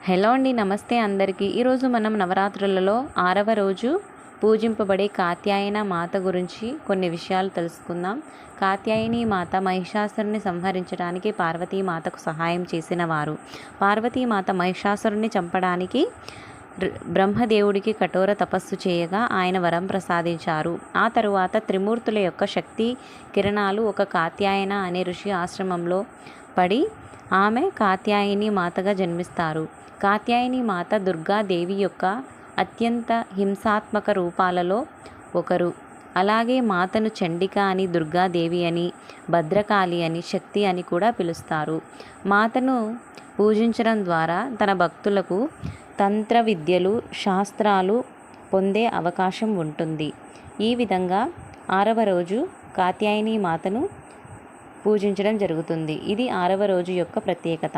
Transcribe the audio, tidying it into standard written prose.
Hello అండి, నమస్తే అందరికీ. ఈరోజు మనం నవరాత్రులలో 6వ రోజు పూజింపబడే కాత్యాయన మాత గురించి కొన్ని విషయాలు తెలుసుకుందాం. కాత్యాయని మాత మహిషాసురుని సంహరించడానికి పార్వతీమాతకు సహాయం చేసిన వారు. పార్వతీమాత మహిషాసురుని చంపడానికి బ్రహ్మదేవుడికి కఠోర తపస్సు చేయగా ఆయన వరం ప్రసాదించారు. ఆ తరువాత త్రిమూర్తుల యొక్క శక్తి కిరణాలు ఒక కాత్యాయన అనే ఋషి ఆశ్రమంలో పడి ఆమె కాత్యాయని మాతగా జన్మిస్తారు. కాత్యాయని మాత దుర్గాదేవి యొక్క అత్యంత హింసాత్మక రూపాలలో ఒకరు. అలాగే మాతను చండిక అని, దుర్గాదేవి అని, భద్రకాళి అని, శక్తి అని కూడా పిలుస్తారు. మాతను పూజించడం ద్వారా తన భక్తులకు తంత్ర విద్యలు, శాస్త్రాలు పొందే అవకాశం ఉంటుంది. ఈ విధంగా 6వ రోజు కాత్యాయని మాతను పూజించడం జరుగుతుంది. ఇది 6వ రోజు యొక్క ప్రత్యేకత.